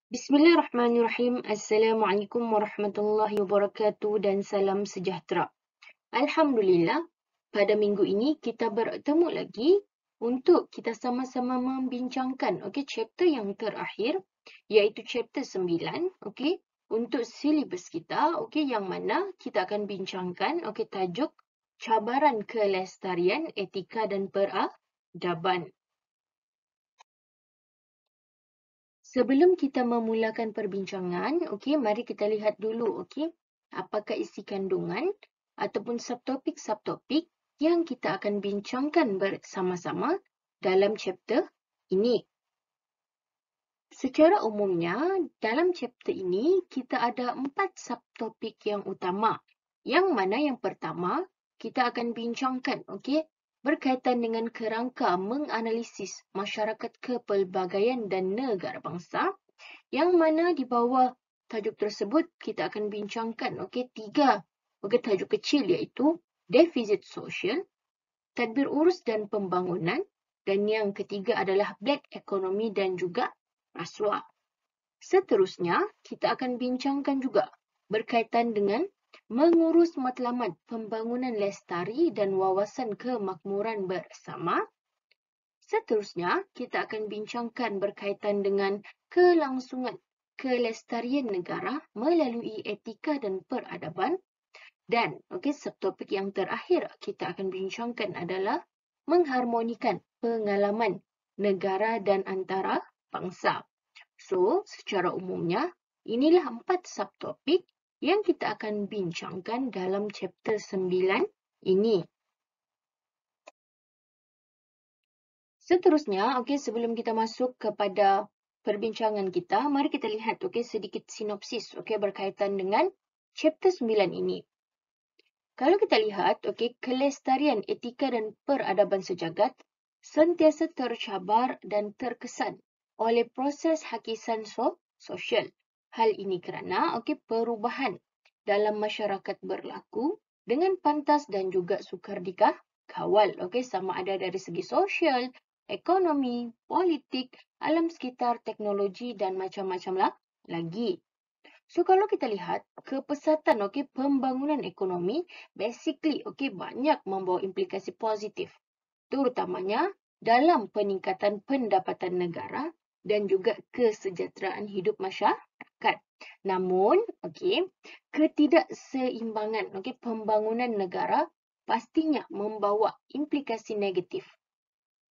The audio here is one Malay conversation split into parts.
Bismillahirrahmanirrahim. Assalamualaikum warahmatullahi wabarakatuh dan salam sejahtera. Alhamdulillah, pada minggu ini kita bertemu lagi untuk kita sama-sama membincangkan chapter yang terakhir iaitu chapter 9 untuk silibus kita yang mana kita akan bincangkan tajuk cabaran kelestarian, etika dan peradaban. Sebelum kita memulakan perbincangan, mari kita lihat dulu, apakah isi kandungan ataupun subtopik-subtopik yang kita akan bincangkan bersama-sama dalam chapter ini. Secara umumnya, dalam chapter ini, kita ada 4 subtopik yang utama. Yang mana yang pertama, kita akan bincangkan, berkaitan dengan kerangka menganalisis masyarakat kepelbagaian dan negara bangsa, yang mana di bawah tajuk tersebut kita akan bincangkan 3 tajuk kecil iaitu defisit sosial, tadbir urus dan pembangunan, dan yang ketiga adalah black economy dan juga rasuah. Seterusnya, kita akan bincangkan juga berkaitan dengan mengurus matlamat pembangunan lestari dan wawasan kemakmuran bersama. Seterusnya, kita akan bincangkan berkaitan dengan kelangsungan kelestarian negara melalui etika dan peradaban. Dan subtopik yang terakhir kita akan bincangkan adalah mengharmonikan pengalaman negara dan antara bangsa. So, secara umumnya, inilah 4 subtopik yang kita akan bincangkan dalam chapter 9 ini. Seterusnya, sebelum kita masuk kepada perbincangan kita, mari kita lihat sedikit sinopsis berkaitan dengan chapter 9 ini. Kalau kita lihat, kelestarian etika dan peradaban sejagat sentiasa tercabar dan terkesan oleh proses hakisan sosial. Hal ini kerana perubahan dalam masyarakat berlaku dengan pantas dan juga sukar dikawal. Sama ada dari segi sosial, ekonomi, politik, alam sekitar, teknologi dan macam-macam lagi. So kalau kita lihat kepesatan pembangunan ekonomi basically banyak membawa implikasi positif, terutamanya dalam peningkatan pendapatan negara dan juga kesejahteraan hidup masyarakat. Namun ketidakseimbangan pembangunan negara pastinya membawa implikasi negatif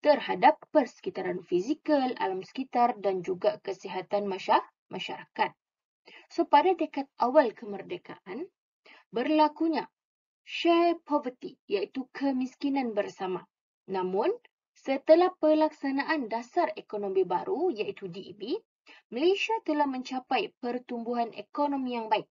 terhadap persekitaran fizikal, alam sekitar dan juga kesihatan masyarakat. So, pada dekad awal kemerdekaan, berlakunya share poverty, iaitu kemiskinan bersama. Namun, setelah pelaksanaan dasar ekonomi baru, iaitu DEB, Malaysia telah mencapai pertumbuhan ekonomi yang baik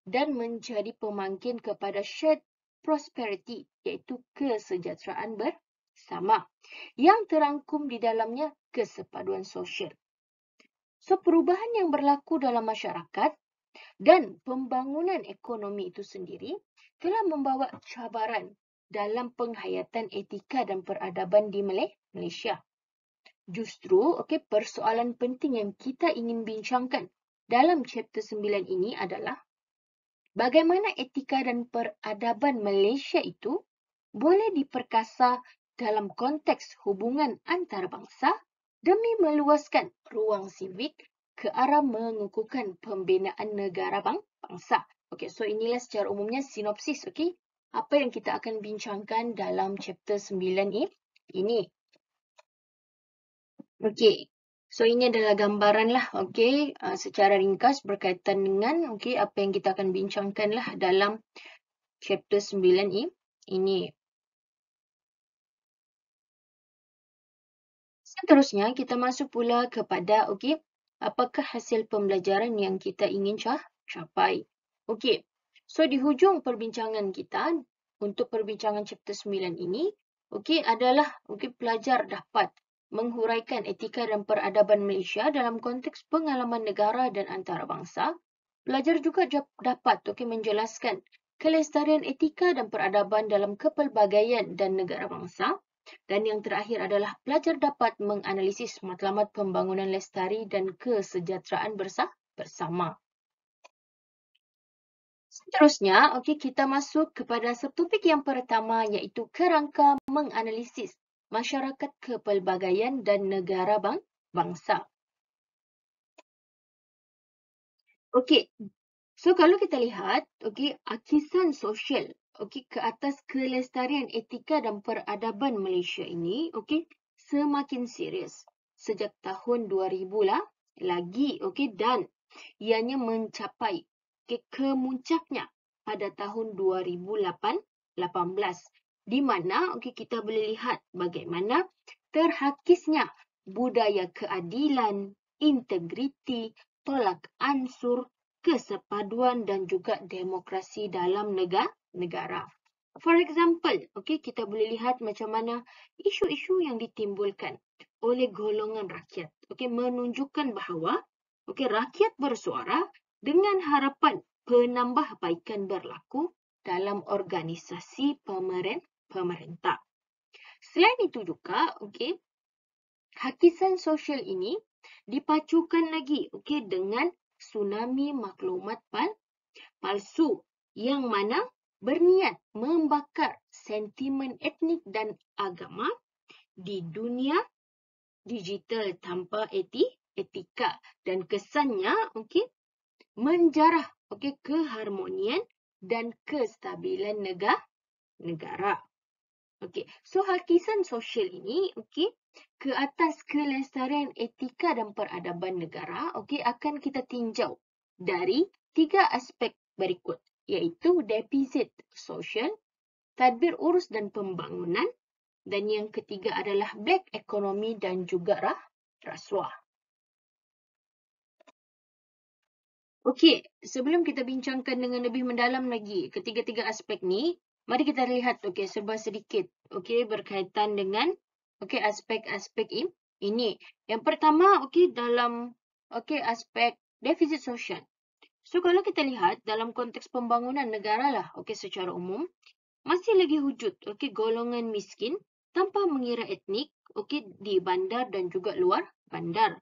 dan menjadi pemangkin kepada shared prosperity, iaitu kesejahteraan bersama, yang terangkum di dalamnya kesepaduan sosial. So, perubahan yang berlaku dalam masyarakat dan pembangunan ekonomi itu sendiri telah membawa cabaran dalam penghayatan etika dan peradaban di Malaysia. Justru, persoalan penting yang kita ingin bincangkan dalam chapter 9 ini adalah bagaimana etika dan peradaban Malaysia itu boleh diperkasa dalam konteks hubungan antarabangsa demi meluaskan ruang sivik ke arah mengukuhkan pembinaan negara bangsa. So inilah secara umumnya sinopsis, apa yang kita akan bincangkan dalam chapter 9 ini. So ini adalah gambaran secara ringkas berkaitan dengan apa yang kita akan bincangkan dalam chapter 9 ini. Seterusnya, kita masuk pula kepada apakah hasil pembelajaran yang kita ingin capai. So di hujung perbincangan kita untuk perbincangan chapter 9 ini adalah pelajar dapat menghuraikan etika dan peradaban Malaysia dalam konteks pengalaman negara dan antarabangsa. Pelajar juga dapat menjelaskan kelestarian etika dan peradaban dalam kepelbagaian dan negara bangsa Dan yang terakhir adalah pelajar dapat menganalisis matlamat pembangunan lestari dan kesejahteraan bersama. Seterusnya, kita masuk kepada subtopik yang pertama iaitu kerangka menganalisis masyarakat kepelbagaian dan negara bangsa. So kalau kita lihat, akisan sosial, ke atas kelestarian etika dan peradaban Malaysia ini, semakin serius sejak tahun 2000 lah lagi, dan ianya mencapai kemuncaknya pada tahun 2018, di mana kita boleh lihat bagaimana terhakisnya budaya keadilan, integriti, tolak ansur, kesepaduan dan juga demokrasi dalam negara. For example, kita boleh lihat macam mana isu-isu yang ditimbulkan oleh golongan rakyat, menunjukkan bahawa rakyat bersuara dengan harapan penambahbaikan berlaku dalam organisasi pemerintah. Selain itu juga, hakisan sosial ini dipacukan lagi dengan tsunami maklumat palsu yang mana berniat membakar sentimen etnik dan agama di dunia digital tanpa etika dan kesannya menjarah keharmonian dan kestabilan negara. So hakisan sosial ini ke atas kelestarian etika dan peradaban negara akan kita tinjau dari 3 aspek berikut, iaitu defisit sosial, tadbir urus dan pembangunan, dan yang ketiga adalah black economy dan juga rasuah. Sebelum kita bincangkan dengan lebih mendalam lagi ketiga-tiga aspek ni, mari kita lihat serba sedikit berkaitan dengan aspek-aspek ini. Yang pertama dalam aspek defisit sosial. So kalau kita lihat dalam konteks pembangunan negara lah secara umum masih lagi wujud golongan miskin tanpa mengira etnik di bandar dan juga luar bandar.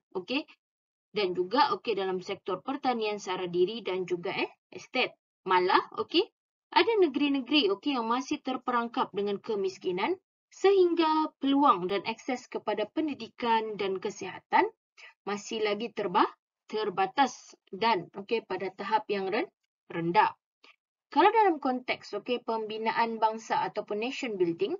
Dan juga dalam sektor pertanian sara diri dan juga estet. Malah ada negeri-negeri yang masih terperangkap dengan kemiskinan sehingga peluang dan akses kepada pendidikan dan kesihatan masih lagi terbatas dan pada tahap yang rendah. Kalau dalam konteks pembinaan bangsa ataupun nation building,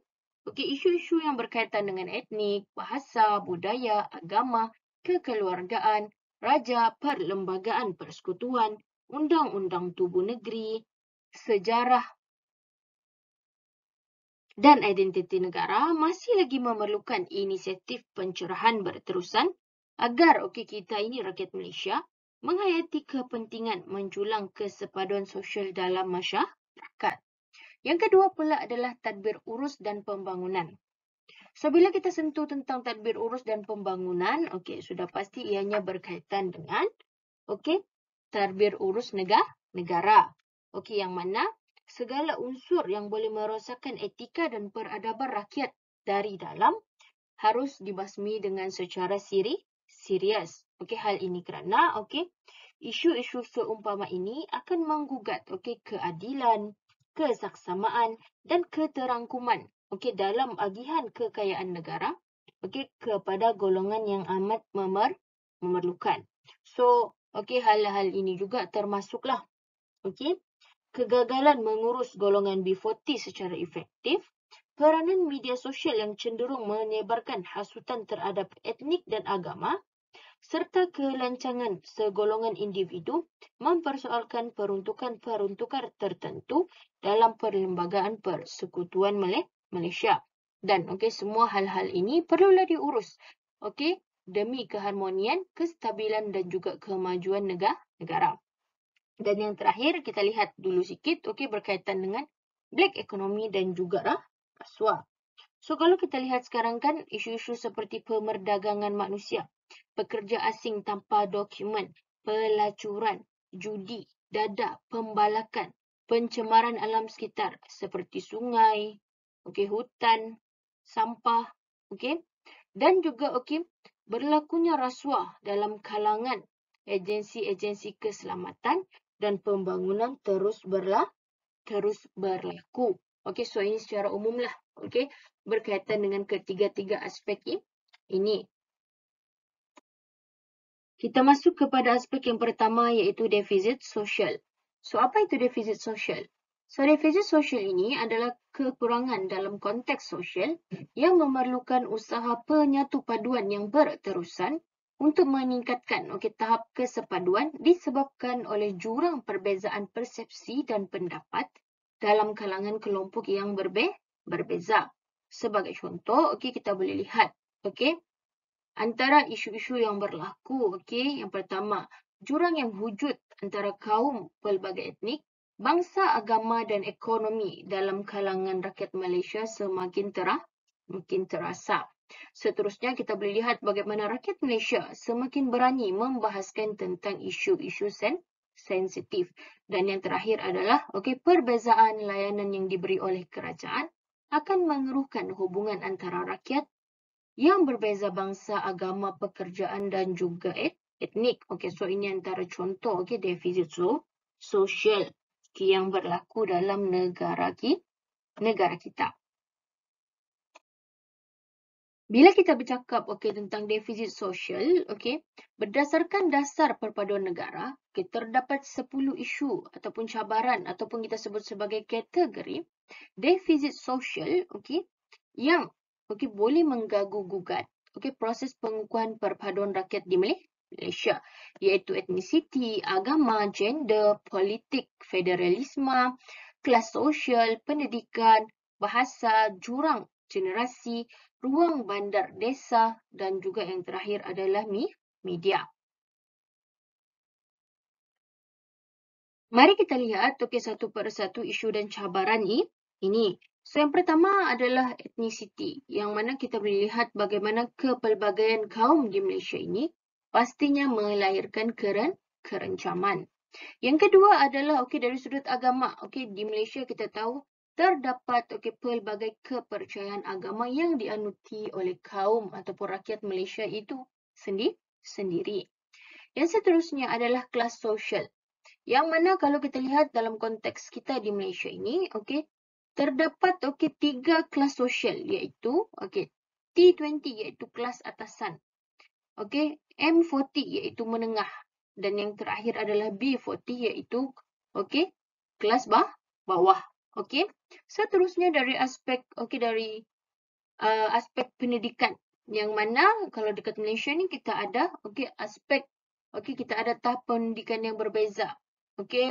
isu-isu yang berkaitan dengan etnik, bahasa, budaya, agama, kekeluargaan, raja, perlembagaan persekutuan, undang-undang tubuh negeri, sejarah dan identiti negara masih lagi memerlukan inisiatif pencerahan berterusan agar kita ini rakyat Malaysia menghayati kepentingan menjulang kesepaduan sosial dalam masyarakat. Yang kedua pula adalah tadbir urus dan pembangunan. So, bila kita sentuh tentang tadbir urus dan pembangunan, sudah pasti ianya berkaitan dengan tadbir urus negara. Yang mana segala unsur yang boleh merosakkan etika dan peradaban rakyat dari dalam harus dibasmi dengan secara serius. Hal ini kerana isu-isu seumpama ini akan menggugat keadilan, kesaksamaan dan keterangkuman dalam agihan kekayaan negara kepada golongan yang amat memerlukan. So, hal-hal ini juga termasuklah kegagalan mengurus golongan B40 secara efektif, peranan media sosial yang cenderung menyebarkan hasutan terhadap etnik dan agama, serta kelancangan segolongan individu mempersoalkan peruntukan tertentu dalam perlembagaan persekutuan Malaysia. Dan semua hal-hal ini perlulah diurus demi keharmonian, kestabilan dan juga kemajuan negara. Dan yang terakhir kita lihat dulu sikit berkaitan dengan black economy dan juga rasuah. So kalau kita lihat sekarang kan isu-isu seperti pemerdagangan manusia, pekerja asing tanpa dokumen, pelacuran, judi, dadah, pembalakan, pencemaran alam sekitar seperti sungai, hutan, sampah, okey. Dan juga berlakunya rasuah dalam kalangan agensi-agensi keselamatan dan pembangunan terus berlaku. Okey, so ini secara umumlah, okey, berkaitan dengan ketiga-tiga aspek ini. Kita masuk kepada aspek yang pertama iaitu defisit sosial. So, apa itu defisit sosial? So, defisit sosial ini adalah kekurangan dalam konteks sosial yang memerlukan usaha penyatu paduan yang berterusan untuk meningkatkan tahap kesepaduan disebabkan oleh jurang perbezaan persepsi dan pendapat dalam kalangan kelompok yang berbeza. Sebagai contoh, kita boleh lihat, antara isu-isu yang berlaku, yang pertama, jurang yang wujud antara kaum pelbagai etnik, bangsa, agama dan ekonomi dalam kalangan rakyat Malaysia semakin terasa. Seterusnya, kita boleh lihat bagaimana rakyat Malaysia semakin berani membahaskan tentang isu-isu sensitif. Dan yang terakhir adalah, perbezaan layanan yang diberi oleh kerajaan akan mengeruhkan hubungan antara rakyat yang berbeza bangsa, agama, pekerjaan dan juga etnik. So ini antara contoh defisit sosial yang berlaku dalam negara kita. Bila kita bercakap tentang defisit sosial, berdasarkan dasar perpaduan negara, terdapat 10 isu ataupun cabaran ataupun kita sebut sebagai kategori defisit sosial yang boleh mengganggu-gugat proses pengukuhan perpaduan rakyat di Malaysia, iaitu etnisiti, agama, gender, politik, federalisme, kelas sosial, pendidikan, bahasa, jurang generasi, ruang bandar desa dan juga yang terakhir adalah media. Mari kita lihat satu persatu isu dan cabaran ini. So, yang pertama adalah etnisiti, yang mana kita boleh lihat bagaimana kepelbagaian kaum di Malaysia ini pastinya melahirkan kerencaman. Yang kedua adalah dari sudut agama. Di Malaysia kita tahu terdapat pelbagai kepercayaan agama yang dianuti oleh kaum ataupun rakyat Malaysia itu sendiri. Yang seterusnya adalah kelas sosial. Yang mana kalau kita lihat dalam konteks kita di Malaysia ini, terdapat 3 kelas sosial iaitu T20 iaitu kelas atasan. M40 iaitu menengah dan yang terakhir adalah B40 iaitu kelas bawah. Seterusnya dari aspek aspek pendidikan yang mana kalau dekat Malaysia ni kita ada aspek kita ada tahap pendidikan yang berbeza.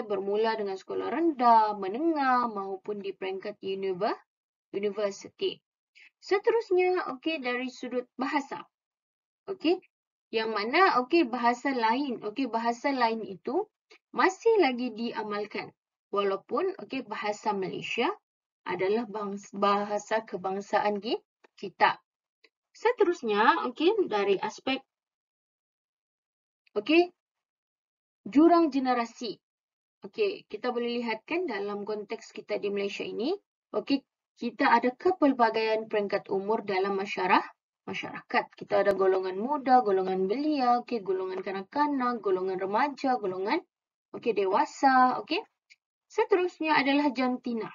Bermula dengan sekolah rendah, menengah maupun di peringkat universiti. Seterusnya dari sudut bahasa. Yang mana bahasa lain itu masih lagi diamalkan walaupun bahasa Malaysia adalah bahasa kebangsaan kita. Seterusnya dari aspek jurang generasi. Kita boleh lihatkan dalam konteks kita di Malaysia ini, kita ada kepelbagaian peringkat umur dalam masyarakat. Kita ada golongan muda, golongan belia, golongan kanak-kanak, golongan remaja, golongan dewasa. Seterusnya adalah jantina.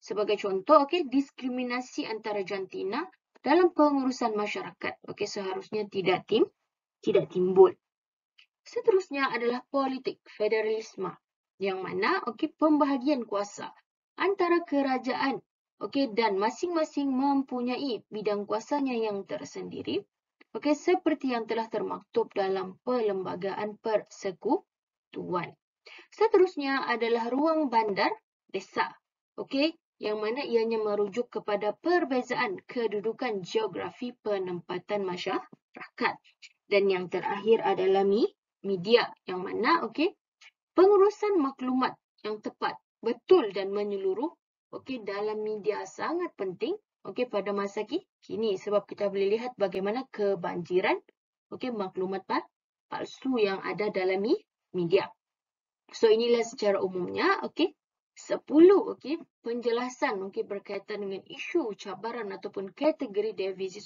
Sebagai contoh, diskriminasi antara jantina dalam pengurusan masyarakat. Seharusnya tidak timbul. Seterusnya adalah politik federalisme yang mana pembahagian kuasa antara kerajaan dan masing-masing mempunyai bidang kuasanya yang tersendiri seperti yang telah termaktub dalam Perlembagaan Persekutuan. Seterusnya adalah ruang bandar desa yang mana ianya merujuk kepada perbezaan kedudukan geografi penempatan masyarakat. Dan yang terakhir adalah media yang mana pengurusan maklumat yang tepat, betul dan menyeluruh dalam media sangat penting pada masa kini sebab kita boleh lihat bagaimana kebanjiran maklumat palsu yang ada dalam media. So inilah secara umumnya 10, okey, penjelasan berkaitan dengan isu, cabaran ataupun kategori divisi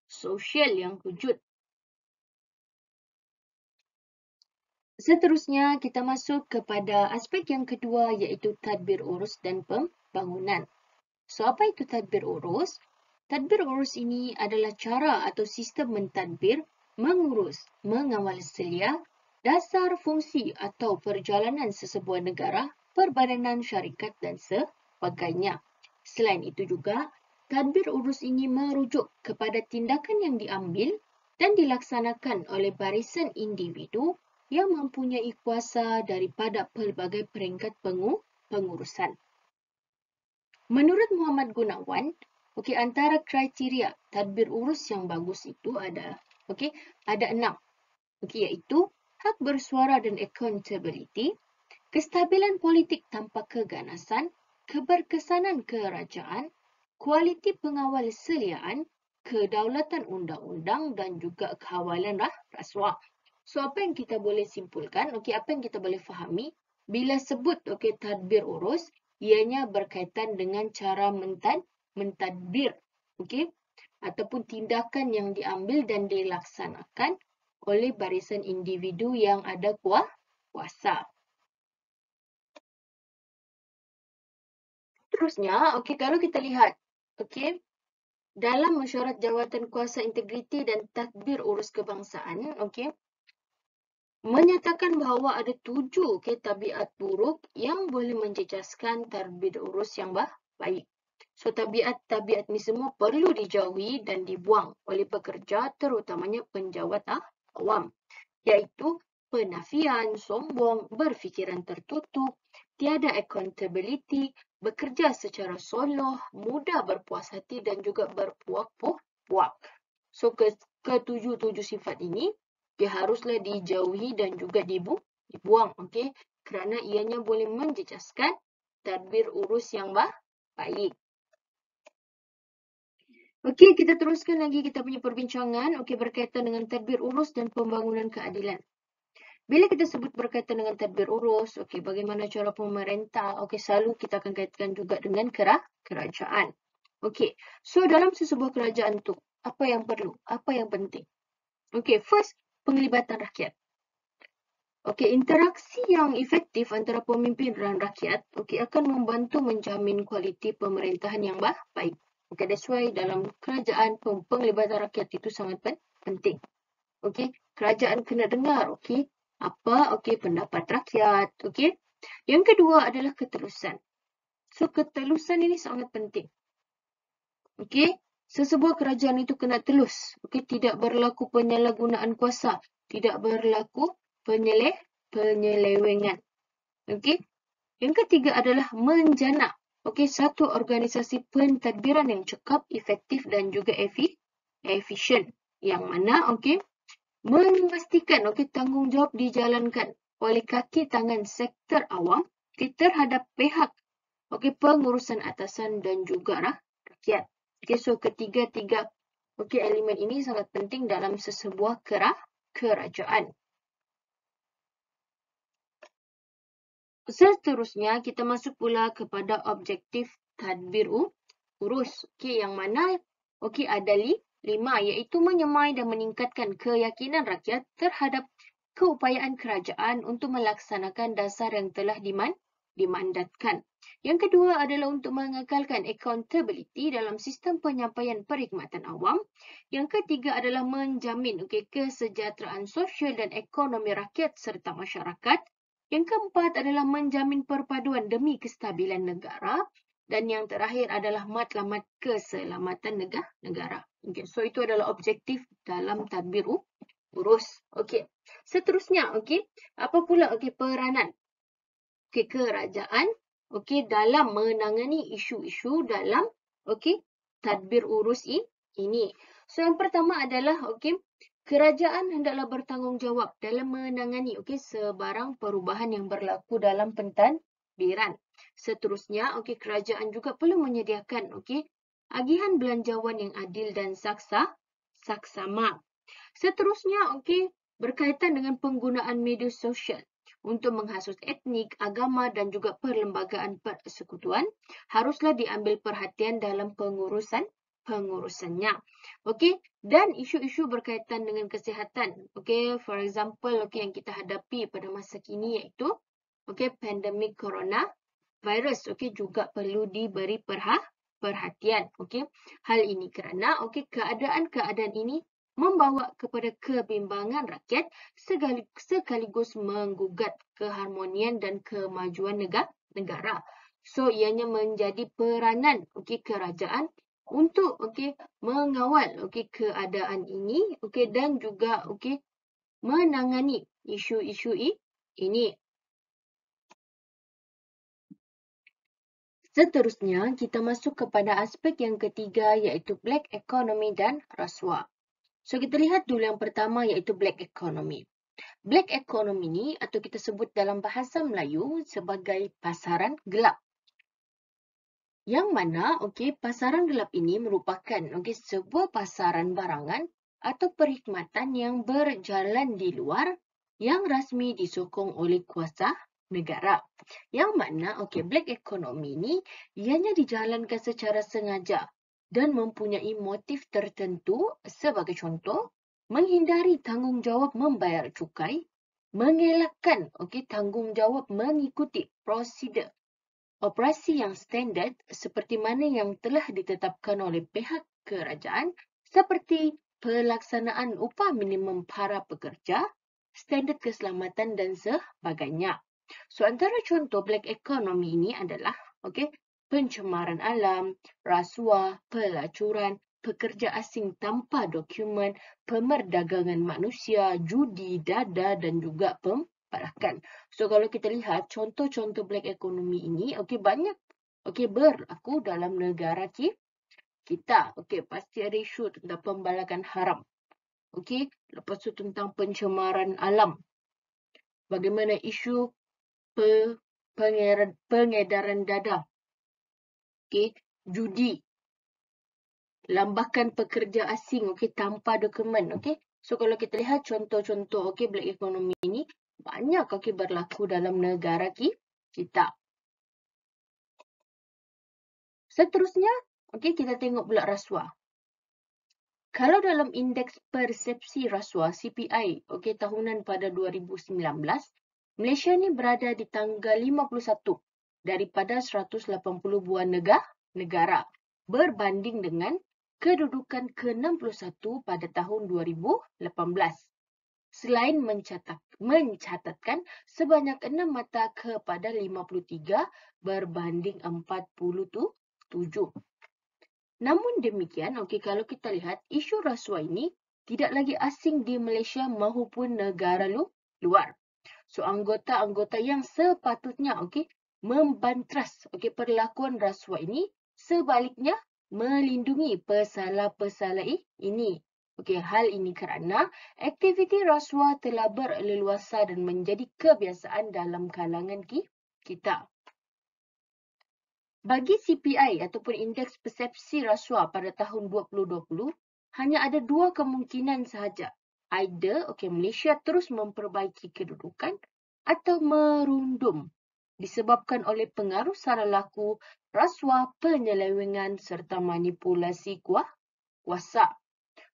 sosial yang wujud. Seterusnya, kita masuk kepada aspek yang kedua iaitu tadbir urus dan pembangunan. So, apa itu tadbir urus? Tadbir urus ini adalah cara atau sistem mentadbir, mengurus, mengawal selia, dasar fungsi atau perjalanan sesebuah negara, perbadanan syarikat dan sebagainya. Selain itu juga, tadbir urus ini merujuk kepada tindakan yang diambil dan dilaksanakan oleh barisan individu yang mempunyai kuasa daripada pelbagai peringkat pengurusan. Menurut Muhammad Gunawan, antara kriteria tadbir urus yang bagus itu ada 6. Iaitu hak bersuara dan accountability, kestabilan politik tanpa keganasan, keberkesanan kerajaan, kualiti pengawal seliaan, kedaulatan undang-undang dan juga kawalan rasuah. So, apa yang kita boleh simpulkan? Apa yang kita boleh fahami? Bila sebut tadbir urus, ianya berkaitan dengan cara mentadbir, ataupun tindakan yang diambil dan dilaksanakan oleh barisan individu yang ada kuasa. Terusnya, kalau kita lihat, dalam mesyuarat jawatan kuasa integriti dan tadbir urus kebangsaan, menyatakan bahawa ada 7 tabiat buruk yang boleh menjejaskan tadbir urus yang baik. So, tabiat-tabiat ni semua perlu dijauhi dan dibuang oleh pekerja, terutamanya penjawat awam, iaitu penafian, sombong, berfikiran tertutup, tiada accountability, bekerja secara soloh, mudah berpuas hati dan juga berpuak-puak. So, ketujuh sifat ini dia haruslah dijauhi dan juga dibuang, kerana ianya boleh menjejaskan tadbir urus yang baik. Kita teruskan lagi kita punya perbincangan berkaitan dengan tadbir urus dan pembangunan keadilan. Bila kita sebut berkaitan dengan tadbir urus, bagaimana cara pemerintah, selalu kita akan kaitkan juga dengan kerajaan. So dalam sesebuah kerajaan tu, apa yang perlu? Apa yang penting? First, penglibatan rakyat. Interaksi yang efektif antara pemimpin dan rakyat akan membantu menjamin kualiti pemerintahan yang baik. That's why dalam kerajaan penglibatan rakyat itu sangat penting. Kerajaan kena dengar apa pendapat rakyat. Yang kedua adalah ketelusan. So ketelusan ini sangat penting. Sesebuah kerajaan itu kena telus. Tidak berlaku penyalahgunaan kuasa, tidak berlaku penyelewengan. Yang ketiga adalah menjana. Satu organisasi pentadbiran yang cekap, efektif dan juga efisien. Yang mana memastikan tanggungjawab dijalankan oleh kaki tangan sektor awam terhadap pihak pengurusan atasan dan juga rakyat. So ketiga-tiga elemen ini sangat penting dalam sesebuah kerajaan. Seterusnya, kita masuk pula kepada objektif tadbir urus. Yang mana ada 5, iaitu menyemai dan meningkatkan keyakinan rakyat terhadap keupayaan kerajaan untuk melaksanakan dasar yang telah dimandatkan. Yang kedua adalah untuk mengekalkan accountability dalam sistem penyampaian perkhidmatan awam. Yang ketiga adalah menjamin kesejahteraan sosial dan ekonomi rakyat serta masyarakat. Yang keempat adalah menjamin perpaduan demi kestabilan negara. Dan yang terakhir adalah matlamat keselamatan negara. So itu adalah objektif dalam tadbir urus. Seterusnya, apa pula peranan kerajaan dalam menangani isu-isu dalam tadbir urus ini. So yang pertama adalah kerajaan hendaklah bertanggungjawab dalam menangani sebarang perubahan yang berlaku dalam pentadbiran. Seterusnya, kerajaan juga perlu menyediakan agihan belanjawan yang adil dan saksama. Seterusnya, berkaitan dengan penggunaan media sosial. untuk menghasut etnik, agama dan juga perlembagaan persekutuan haruslah diambil perhatian dalam pengurusannya. Okey, dan isu-isu berkaitan dengan kesihatan. Okey, for example, okey yang kita hadapi pada masa kini iaitu okey pandemik corona virus, okey juga perlu diberi perhatian. Okey, hal ini kerana okey keadaan-keadaan ini membawa kepada kebimbangan rakyat sekaligus menggugat keharmonian dan kemajuan negara. So ianya menjadi peranan okey kerajaan untuk okey mengawal okey keadaan ini okey dan juga okey menangani isu-isu ini. Seterusnya, kita masuk kepada aspek yang ketiga iaitu black economy dan rasuah. So, kita lihat dulu yang pertama iaitu black economy. Black economy ni atau kita sebut dalam bahasa Melayu sebagai pasaran gelap. Yang mana, okey, pasaran gelap ini merupakan okey sebuah pasaran barangan atau perkhidmatan yang berjalan di luar yang rasmi disokong oleh kuasa negara. Yang mana, okey, black economy ni ianya dijalankan secara sengaja dan mempunyai motif tertentu sebagai contoh, menghindari tanggungjawab membayar cukai, mengelakkan okey tanggungjawab mengikuti prosedur operasi yang standard seperti mana yang telah ditetapkan oleh pihak kerajaan seperti pelaksanaan upah minimum para pekerja, standard keselamatan dan sebagainya. So antara contoh black economy ini adalah okey pencemaran alam, rasuah, pelacuran, pekerja asing tanpa dokumen, pemerdagangan manusia, judi, dada dan juga pembalakan. So kalau kita lihat contoh-contoh black economy ini okey banyak okey berlaku dalam negara kita. Okey pasti ada isu tentang pembalakan haram. Okey, lepas tu tentang pencemaran alam. Bagaimana isu pengedaran dada. Okey, judi. Lambakan pekerja asing okey tanpa dokumen. Okey. So kalau kita lihat contoh-contoh okey black economy ini banyak okey berlaku dalam negara kita. Seterusnya, okey kita tengok pula rasuah. Kalau dalam indeks persepsi rasuah CPI okey tahunan pada 2019, Malaysia ni berada di tanggal 51 daripada 180 buah negara berbanding dengan kedudukan ke-61 pada tahun 2018. Selain mencatatkan sebanyak 6 mata kepada 53 berbanding 47. Namun demikian, okey kalau kita lihat isu rasuah ini tidak lagi asing di Malaysia maupun negara luar. So anggota-anggota yang sepatutnya okey membantras okey perlakuan rasuah ini sebaliknya melindungi pesalah-pesalah ini. Okey hal ini kerana aktiviti rasuah telah berleluasa dan menjadi kebiasaan dalam kalangan kita. Bagi CPI ataupun indeks persepsi rasuah pada tahun 2020, hanya ada dua kemungkinan sahaja. Either Malaysia terus memperbaiki kedudukan atau merundum disebabkan oleh pengaruh sara laku, rasuah, penyelewengan serta manipulasi kuasa.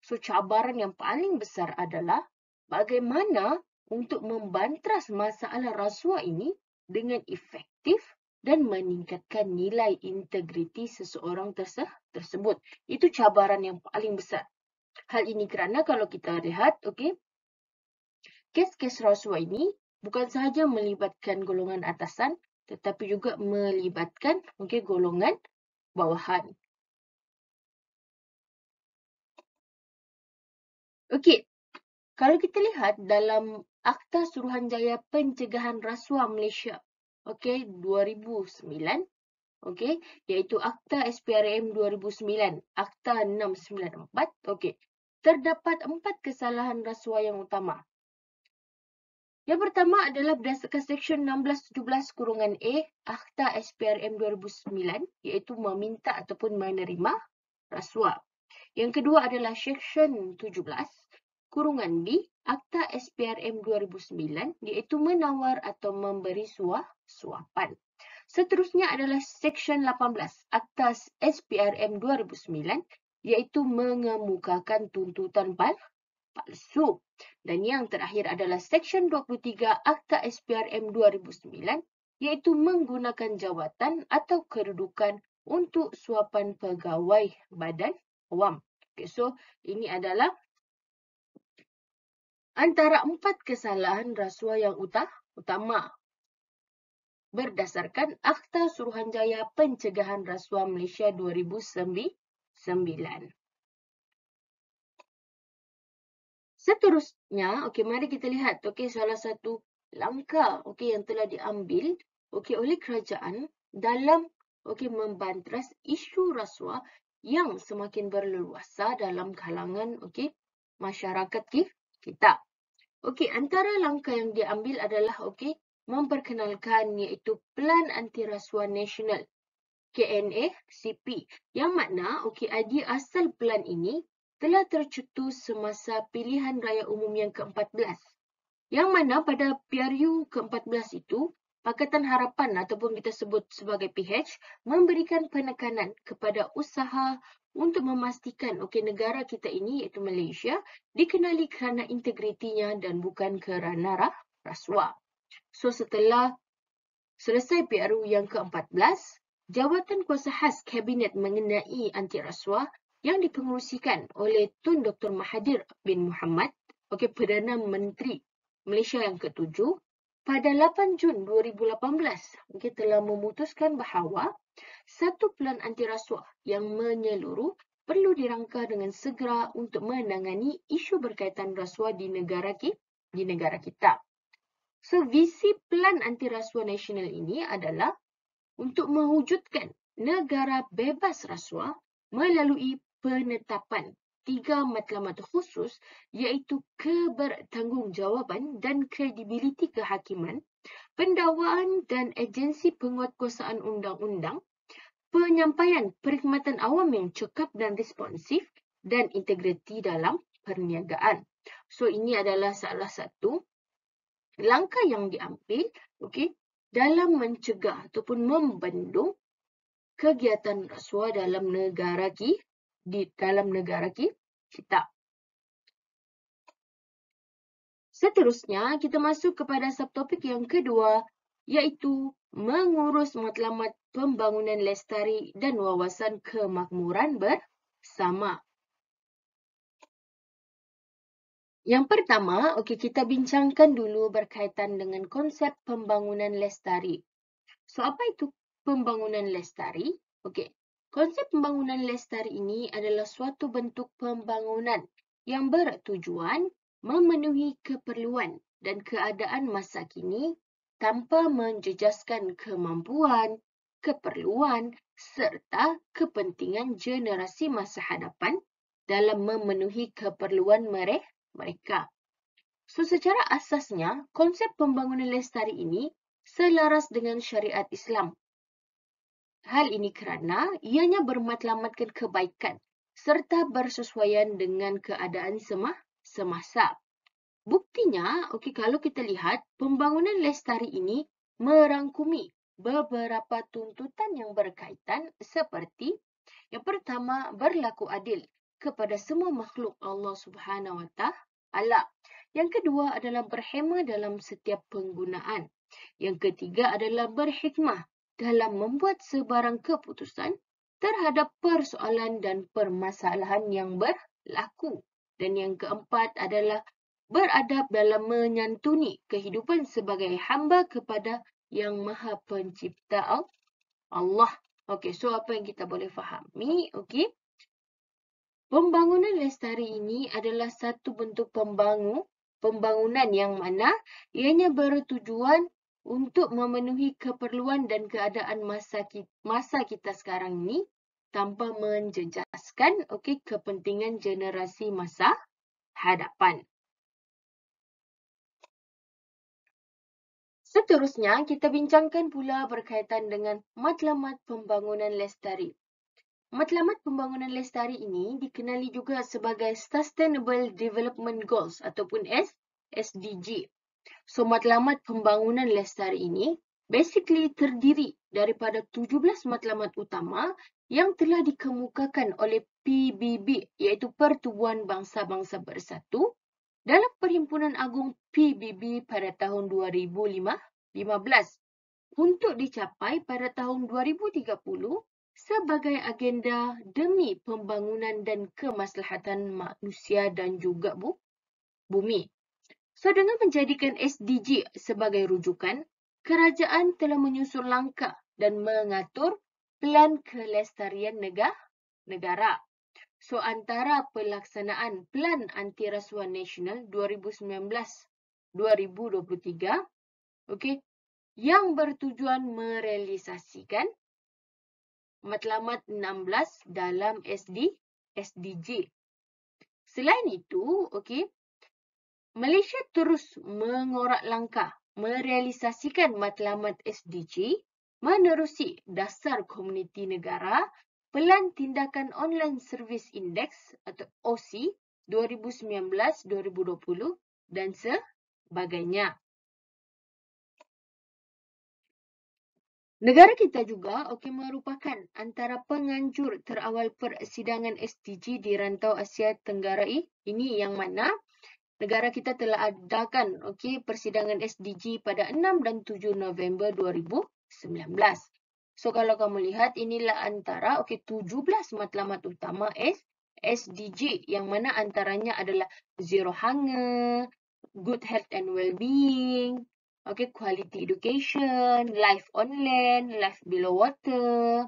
So cabaran yang paling besar adalah bagaimana untuk membantras masalah rasuah ini dengan efektif dan meningkatkan nilai integriti seseorang tersebut. Itu cabaran yang paling besar. Hal ini kerana kalau kita lihat, kes-kes rasuah ini bukan sahaja melibatkan golongan atasan, tetapi juga melibatkan golongan bawahan. Okey, kalau kita lihat dalam Akta Suruhanjaya Pencegahan Rasuah Malaysia, 2009, iaitu Akta SPRM 2009, Akta 694, terdapat 4 kesalahan rasuah yang utama. Yang pertama adalah berdasarkan Seksyen 1617(A) Akta SPRM 2009, iaitu meminta ataupun menerima rasuah. Yang kedua adalah Seksyen 17(B) Akta SPRM 2009 iaitu menawar atau memberi suapan. Seterusnya adalah Seksyen 18 Akta SPRM 2009 iaitu mengemukakan tuntutan palsu. Dan yang terakhir adalah Seksyen 23 Akta SPRM 2009 iaitu menggunakan jawatan atau kedudukan untuk suapan pegawai badan awam. Okay, so ini adalah antara 4 kesalahan rasuah yang utama berdasarkan Akta Suruhanjaya Pencegahan Rasuah Malaysia 2009. Seterusnya, mari kita lihat salah satu langkah yang telah diambil oleh kerajaan dalam membantras isu rasuah yang semakin berleluasa dalam kalangan masyarakat kita. Antara langkah yang diambil adalah memperkenalkan iaitu Pelan Anti Rasuah Nasional KNACP yang makna idea asal pelan ini telah tercetus semasa pilihan raya umum yang ke-14. Yang mana pada PRU ke-14 itu, Pakatan Harapan ataupun kita sebut sebagai PH memberikan penekanan kepada usaha untuk memastikan negara kita ini iaitu Malaysia dikenali kerana integritinya dan bukan kerana rasuah. So setelah selesai PRU yang ke-14, Jawatan Kuasa Khas Kabinet mengenai anti rasuah yang dipengerusikan oleh Tun Dr. Mahathir bin Mohamad, Perdana Menteri Malaysia yang ke-7, pada 8 Jun 2018 telah memutuskan bahawa satu pelan anti rasuah yang menyeluruh perlu dirangka dengan segera untuk menangani isu berkaitan rasuah di negara kita. So, visi Pelan Anti Rasuah Nasional ini adalah untuk mewujudkan negara bebas rasuah melalui penetapan 3 matlamat khusus iaitu kebertanggungjawabban dan kredibiliti kehakiman, pendakwaan dan agensi penguatkuasaan undang-undang, penyampaian perkhidmatan awam yang cekap dan responsif, dan integriti dalam perniagaan. So, ini adalah salah satu langkah yang diambil dalam mencegah ataupun membendung kegiatan rasuah dalam negara kita. Seterusnya, kita masuk kepada subtopik yang kedua, iaitu mengurus matlamat pembangunan lestari dan wawasan kemakmuran bersama. Yang pertama, kita bincangkan dulu berkaitan dengan konsep pembangunan lestari. So, apa itu pembangunan lestari? Konsep pembangunan lestari ini adalah suatu bentuk pembangunan yang bertujuan memenuhi keperluan dan keadaan masa kini tanpa menjejaskan kemampuan, keperluan serta kepentingan generasi masa hadapan dalam memenuhi keperluan mereka. So, secara asasnya, konsep pembangunan lestari ini selaras dengan syariat Islam. Hal ini kerana ianya bermatlamatkan kebaikan serta bersesuaian dengan keadaan semasa. Buktinya, kalau kita lihat, pembangunan lestari ini merangkumi beberapa tuntutan yang berkaitan seperti yang pertama, berlaku adil kepada semua makhluk Allah Subhanahu Wa Taala. Yang kedua adalah berhemah dalam setiap penggunaan. Yang ketiga adalah berhikmah dalam membuat sebarang keputusan terhadap persoalan dan permasalahan yang berlaku. Dan yang keempat adalah beradab dalam menyantuni kehidupan sebagai hamba kepada Yang Maha Pencipta Allah. So apa yang kita boleh fahami? Pembangunan lestari ini adalah satu bentuk pembangunan yang mana ianya bertujuan untuk memenuhi keperluan dan keadaan masa kita sekarang ini tanpa menjejaskan kepentingan generasi masa hadapan. Seterusnya, kita bincangkan pula berkaitan dengan matlamat pembangunan lestari. Matlamat pembangunan lestari ini dikenali juga sebagai Sustainable Development Goals ataupun SDG. So, matlamat pembangunan lestari ini basically terdiri daripada 17 matlamat utama yang telah dikemukakan oleh PBB, iaitu Pertubuhan Bangsa-Bangsa Bersatu, dalam Perhimpunan Agung PBB pada tahun 2015 untuk dicapai pada tahun 2030 sebagai agenda demi pembangunan dan kemaslahatan manusia dan juga bumi. So, dengan menjadikan SDG sebagai rujukan, kerajaan telah menyusun langkah dan mengatur Pelan Kelestarian Negara. So, antara pelaksanaan Pelan Antirasuah Nasional 2019-2023, yang bertujuan merealisasikan matlamat 16 dalam SDG. Selain itu, Malaysia terus mengorak langkah merealisasikan matlamat SDG menerusi Dasar Komuniti Negara, Pelan Tindakan Online Service Index atau OSI 2019-2020 dan sebagainya. Negara kita juga merupakan antara penganjur terawal persidangan SDG di rantau Asia Tenggara ini, yang mana negara kita telah adakan persidangan SDG pada 6 dan 7 November 2019. So, kalau kamu lihat, inilah antara 17 matlamat utama SDG, yang mana antaranya adalah zero hunger, good health and well-being, quality education, life on land, life below water.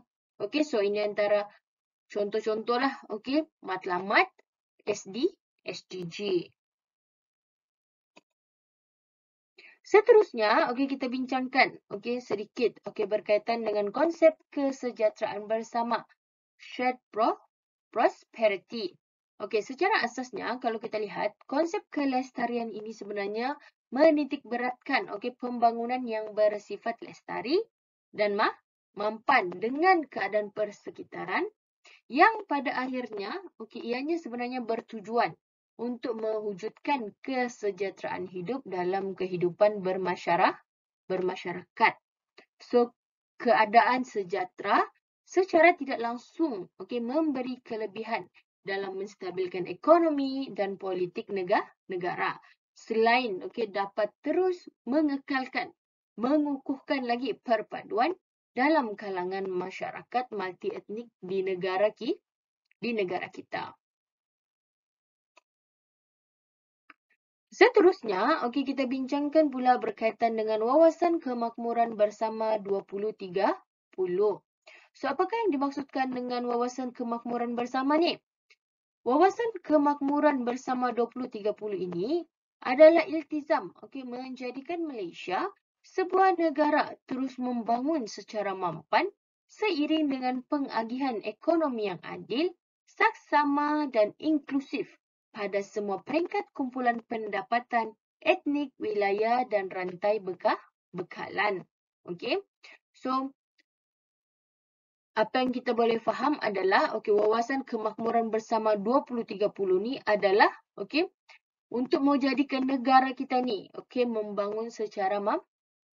So ini antara contoh-contoh lah, matlamat SDG. Seterusnya, kita bincangkan sedikit berkaitan dengan konsep kesejahteraan bersama, shared prosperity. Secara asasnya kalau kita lihat, konsep kelestarian ini sebenarnya menitik beratkan pembangunan yang bersifat lestari dan mampan dengan keadaan persekitaran yang pada akhirnya ianya sebenarnya bertujuan untuk mewujudkan kesejahteraan hidup dalam kehidupan bermasyarakat. So, keadaan sejahtera secara tidak langsung memberi kelebihan dalam menstabilkan ekonomi dan politik negara. Selain dapat terus mengukuhkan lagi perpaduan dalam kalangan masyarakat multi-etnik di negara kita. Seterusnya, kita bincangkan pula berkaitan dengan Wawasan Kemakmuran Bersama 2030. So, apakah yang dimaksudkan dengan Wawasan Kemakmuran Bersama ni? Wawasan Kemakmuran Bersama 2030 ini adalah iltizam menjadikan Malaysia sebuah negara terus membangun secara mampan seiring dengan pengagihan ekonomi yang adil, saksama dan inklusif pada semua peringkat kumpulan pendapatan, etnik, wilayah dan rantai bekalan. So, apa yang kita boleh faham adalah Wawasan Kemakmuran Bersama 2030 ni adalah untuk menjadikan negara kita ni membangun secara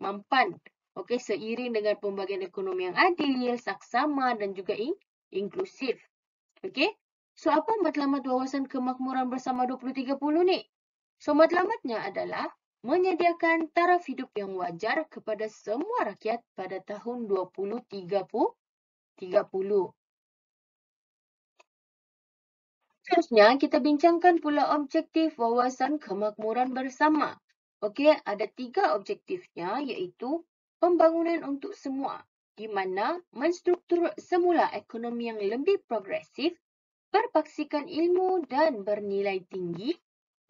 mampan seiring dengan pembagian ekonomi yang adil, saksama dan juga inklusif. So, apa matlamat Wawasan Kemakmuran Bersama 2030 ni? So, matlamatnya adalah menyediakan taraf hidup yang wajar kepada semua rakyat pada tahun 2030. Seterusnya, kita bincangkan pula objektif Wawasan Kemakmuran Bersama. Ada 3 objektifnya, iaitu pembangunan untuk semua, di mana menstruktur semula ekonomi yang lebih progresif, berpaksikan ilmu dan bernilai tinggi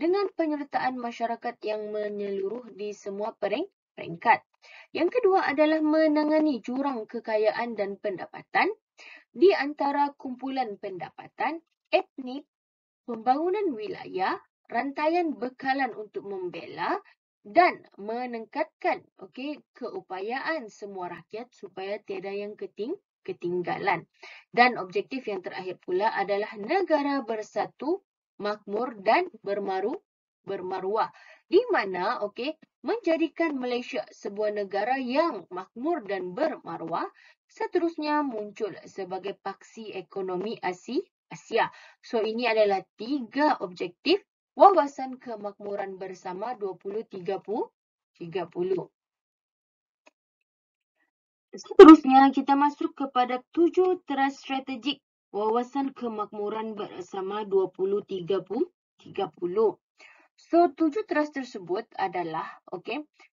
dengan penyertaan masyarakat yang menyeluruh di semua peringkat. Yang kedua adalah menangani jurang kekayaan dan pendapatan di antara kumpulan pendapatan, etnik, pembangunan wilayah, rantaian bekalan untuk membela dan meningkatkan keupayaan semua rakyat supaya tiada yang ketinggalan. Dan objektif yang terakhir pula adalah negara bersatu, makmur dan bermaruah. di mana menjadikan Malaysia sebuah negara yang makmur dan bermaruah, seterusnya muncul sebagai paksi ekonomi Asia. So ini adalah 3 objektif wawasan kemakmuran bersama 2030. Seterusnya kita masuk kepada 7 teras strategik wawasan kemakmuran bersama 2030. So 7 teras tersebut adalah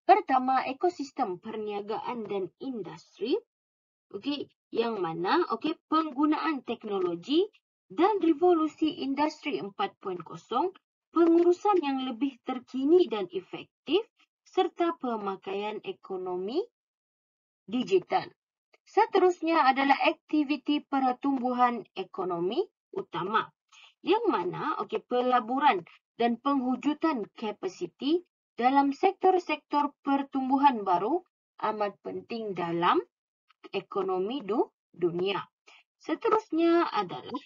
pertama, ekosistem perniagaan dan industri. Yang mana penggunaan teknologi dan revolusi industri 4.0, pengurusan yang lebih terkini dan efektif, serta pemakaian ekonomi digital. Seterusnya adalah aktiviti pertumbuhan ekonomi utama, yang mana pelaburan dan pengwujudan kapasiti dalam sektor-sektor pertumbuhan baru amat penting dalam ekonomi dunia. Seterusnya adalah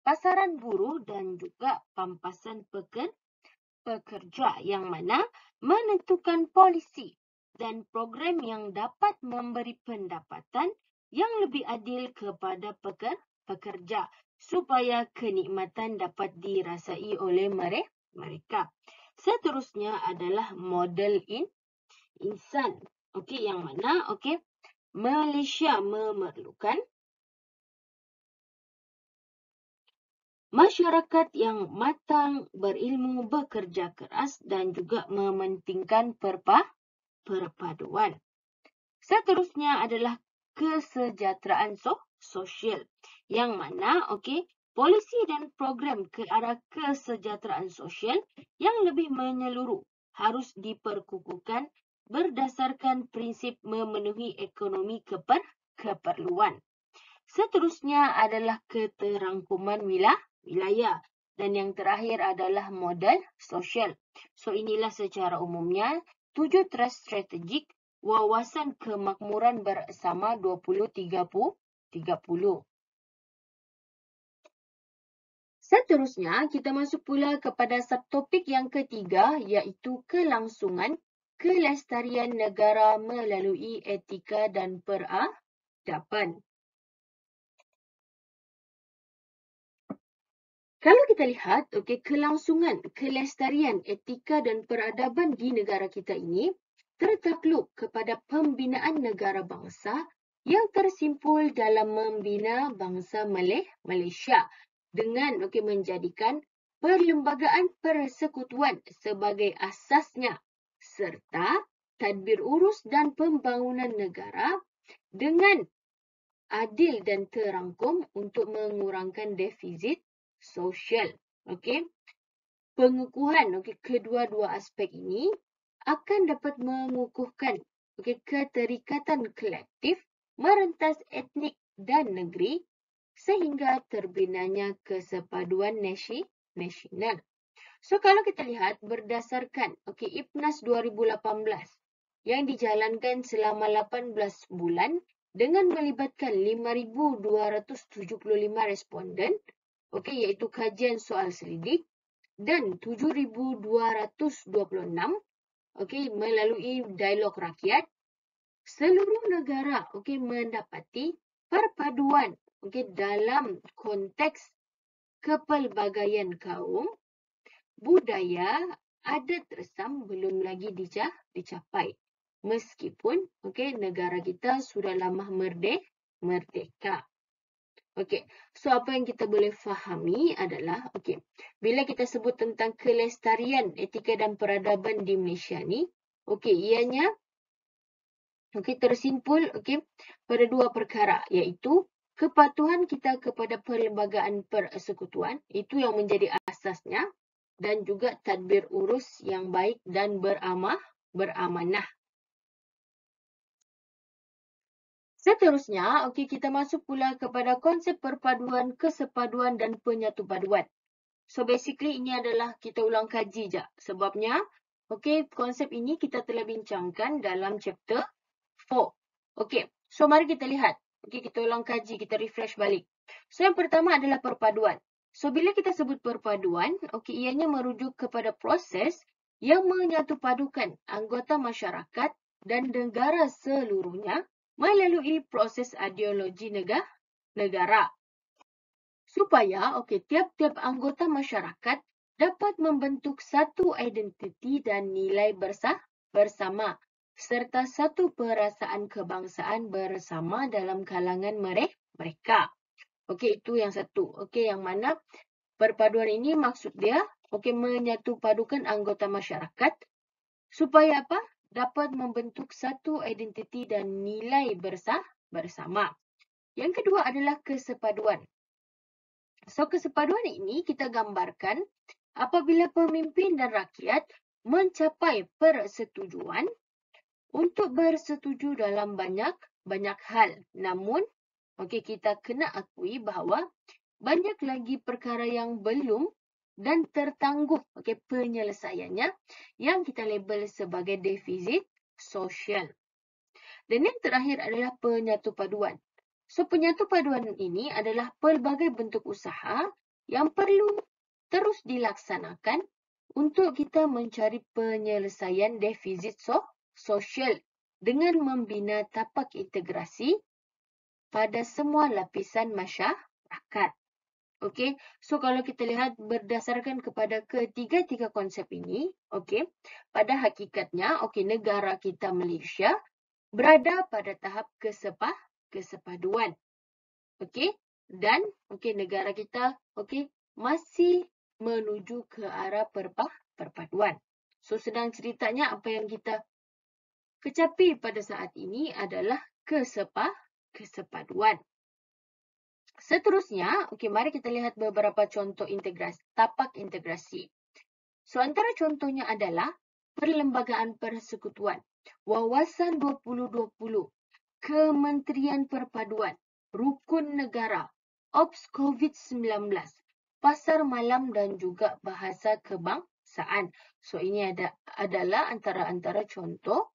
pasaran buruh dan juga pampasan pekerja, yang mana menentukan polisi dan program yang dapat memberi pendapatan yang lebih adil kepada pekerja supaya kenikmatan dapat dirasai oleh mereka. Seterusnya adalah model insan. Yang mana Malaysia memerlukan masyarakat yang matang, berilmu, bekerja keras dan juga mementingkan perpaduan. Seterusnya adalah kesejahteraan sosial, yang mana polisi dan program ke arah kesejahteraan sosial yang lebih menyeluruh harus diperkukuhkan berdasarkan prinsip memenuhi ekonomi keperluan. Seterusnya adalah keterangkuman wilayah, dan yang terakhir adalah modal sosial. So inilah secara umumnya 7 teras strategik wawasan kemakmuran bersama 2030. Seterusnya, kita masuk pula kepada subtopik yang ketiga, iaitu kelangsungan kelestarian negara melalui etika dan peradaban. Kalau kita lihat, kelangsungan kelestarian etika dan peradaban di negara kita ini tertakluk kepada pembinaan negara bangsa yang tersimpul dalam membina bangsa Malaysia dengan menjadikan perlembagaan persekutuan sebagai asasnya, serta tadbir urus dan pembangunan negara dengan adil dan terangkum untuk mengurangkan defisit sosial. Pengukuhan kedua-dua aspek ini akan dapat mengukuhkan keterikatan kolektif merentas etnik dan negeri sehingga terbinanya kesepaduan nasional. So kalau kita lihat berdasarkan IPNAS 2018 yang dijalankan selama 18 bulan dengan melibatkan 5,275 responden, iaitu kajian soal selidik, dan 7,226 melalui dialog rakyat, seluruh negara mendapati perpaduan dalam konteks kepelbagaian kaum, budaya, adat resam belum lagi dicapai. Meskipun negara kita sudah lama merdeka. So apa yang kita boleh fahami adalah bila kita sebut tentang kelestarian etika dan peradaban di Malaysia ni, ianya tersimpul pada dua perkara, iaitu kepatuhan kita kepada perlembagaan persekutuan, itu yang menjadi asasnya, dan juga tadbir urus yang baik dan beramanah. Seterusnya, kita masuk pula kepada konsep perpaduan, kesepaduan dan penyatupaduan. So basically ini adalah kita ulang kaji je. Sebabnya, konsep ini kita telah bincangkan dalam chapter 4. So mari kita lihat. Kita ulang kaji, kita refresh balik. So yang pertama adalah perpaduan. So, bila kita sebut perpaduan, ianya merujuk kepada proses yang menyatupadukan anggota masyarakat dan negara seluruhnya melalui proses ideologi negara. Supaya tiap-tiap anggota masyarakat dapat membentuk satu identiti dan nilai bersama serta satu perasaan kebangsaan bersama dalam kalangan mereka. Itu yang satu. Yang mana perpaduan ini maksud dia menyatupadukan anggota masyarakat supaya apa? Dapat membentuk satu identiti dan nilai bersama. Yang kedua adalah kesepaduan. So, kesepaduan ini kita gambarkan apabila pemimpin dan rakyat mencapai persetujuan untuk bersetuju dalam banyak hal. Namun, kita kena akui bahawa banyak lagi perkara yang belum dan tertangguh penyelesaiannya yang kita label sebagai defisit sosial. Dan yang terakhir adalah penyatupaduan. So, penyatupaduan ini adalah pelbagai bentuk usaha yang perlu terus dilaksanakan untuk kita mencari penyelesaian defisit sosial dengan membina tapak integrasi pada semua lapisan masyarakat. So kalau kita lihat berdasarkan kepada ketiga-tiga konsep ini, pada hakikatnya, negara kita Malaysia berada pada tahap kesepaduan. Dan negara kita masih menuju ke arah perpaduan. So sedang ceritanya apa yang kita kecapi pada saat ini adalah kesepaduan. Seterusnya, mari kita lihat beberapa contoh tapak integrasi. So antara contohnya adalah Perlembagaan Persekutuan, Wawasan 2020, Kementerian Perpaduan, Rukun Negara, Ops COVID-19, Pasar Malam dan juga Bahasa Kebangsaan. So ini adalah antara contoh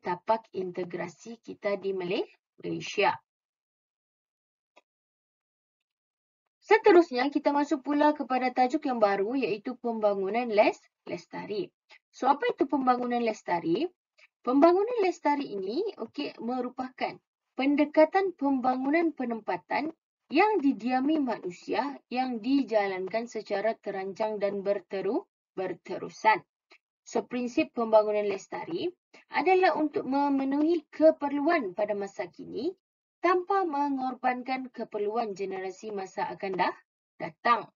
tapak integrasi kita di Malaysia. Seterusnya kita masuk pula kepada tajuk yang baru iaitu pembangunan lestari. So apa itu pembangunan lestari? Pembangunan lestari ini merupakan pendekatan pembangunan penempatan yang didiami manusia yang dijalankan secara terancang dan berterusan. So prinsip pembangunan lestari adalah untuk memenuhi keperluan pada masa kini tanpa mengorbankan keperluan generasi masa akan datang.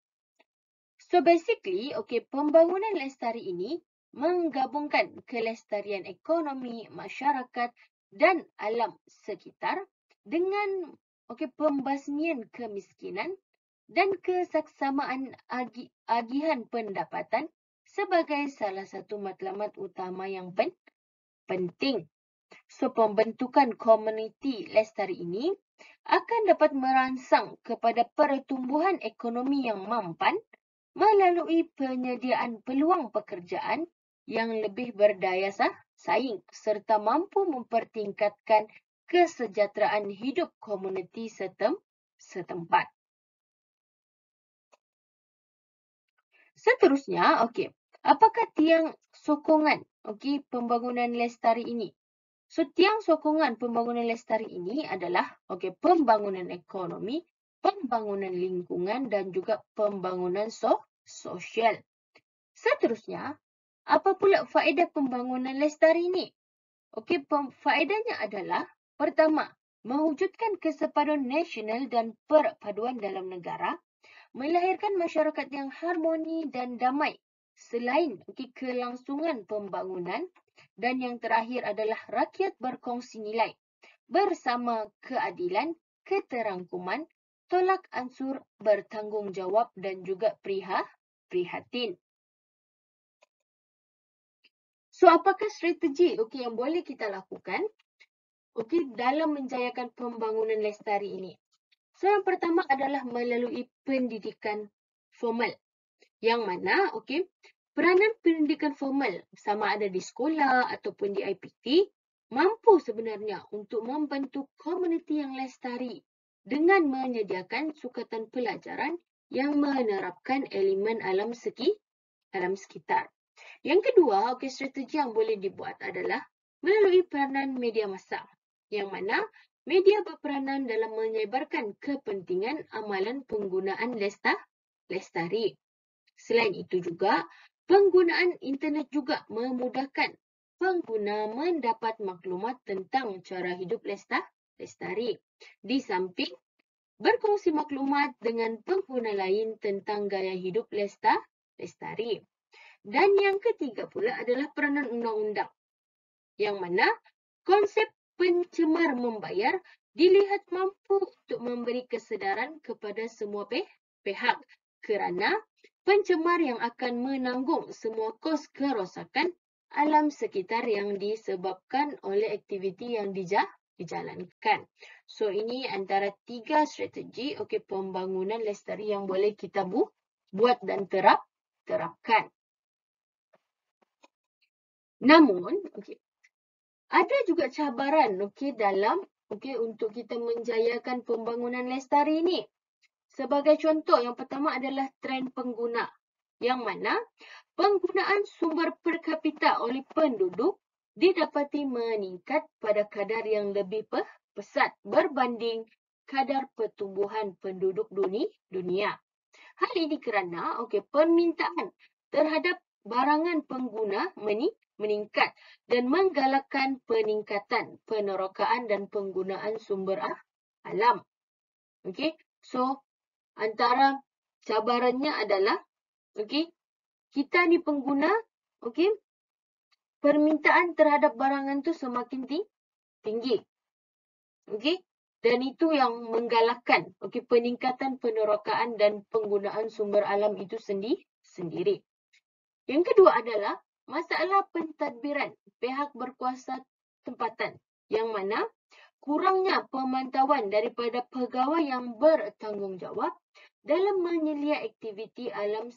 So basically, pembangunan lestari ini menggabungkan kelestarian ekonomi, masyarakat dan alam sekitar dengan pembasmian kemiskinan dan kesaksamaan agihan pendapatan sebagai salah satu matlamat utama yang penting. So, pembentukan komuniti lestari ini akan dapat merangsang kepada pertumbuhan ekonomi yang mampan melalui penyediaan peluang pekerjaan yang lebih berdaya saing serta mampu mempertingkatkan kesejahteraan hidup komuniti setempat. Seterusnya, apakah tiang sokongan pembangunan lestari ini? So, tiang sokongan pembangunan lestari ini adalah pembangunan ekonomi, pembangunan lingkungan dan juga pembangunan sosial. Seterusnya, apa pula faedah pembangunan lestari ini? Faedahnya adalah pertama, mewujudkan kesepaduan nasional dan perpaduan dalam negara, melahirkan masyarakat yang harmoni dan damai selain kelangsungan pembangunan. Dan yang terakhir adalah rakyat berkongsi nilai bersama keadilan, keterangkuman, tolak ansur, bertanggungjawab dan juga prihatin. So apakah strategi yang boleh kita lakukan dalam menjayakan pembangunan lestari ini? So yang pertama adalah melalui pendidikan formal. Yang mana peranan pendidikan formal sama ada di sekolah ataupun di IPT mampu sebenarnya untuk membentuk komuniti yang lestari dengan menyediakan sukatan pelajaran yang menerapkan elemen alam sekitar. Yang kedua, strategi yang boleh dibuat adalah melalui peranan media massa, yang mana media berperanan dalam menyebarkan kepentingan amalan penggunaan lestari. Selain itu juga, penggunaan internet juga memudahkan pengguna mendapat maklumat tentang cara hidup lestari. Di samping berkongsi maklumat dengan pengguna lain tentang gaya hidup lestari. Dan yang ketiga pula adalah peranan undang-undang, yang mana konsep pencemar membayar dilihat mampu untuk memberi kesedaran kepada semua pihak kerana pencemar yang akan menanggung semua kos kerosakan alam sekitar yang disebabkan oleh aktiviti yang dijalankan. So ini antara 3 strategi pembangunan lestari yang boleh kita buat dan terapkan. Namun, ada juga cabaran dalam untuk kita menjayakan pembangunan lestari ini. Sebagai contoh, yang pertama adalah trend pengguna, yang mana penggunaan sumber per kapita oleh penduduk didapati meningkat pada kadar yang lebih pesat berbanding kadar pertumbuhan penduduk dunia. Hal ini kerana permintaan terhadap barangan pengguna meningkat dan menggalakkan peningkatan penerokaan dan penggunaan sumber alam. So antara cabarannya adalah kita ni pengguna permintaan terhadap barangan tu semakin tinggi. Dan itu yang menggalakkan peningkatan penerokaan dan penggunaan sumber alam itu sendiri. Yang kedua adalah masalah pentadbiran pihak berkuasa tempatan, yang mana kurangnya pemantauan daripada pegawai yang bertanggungjawab dalam menyelia aktiviti alam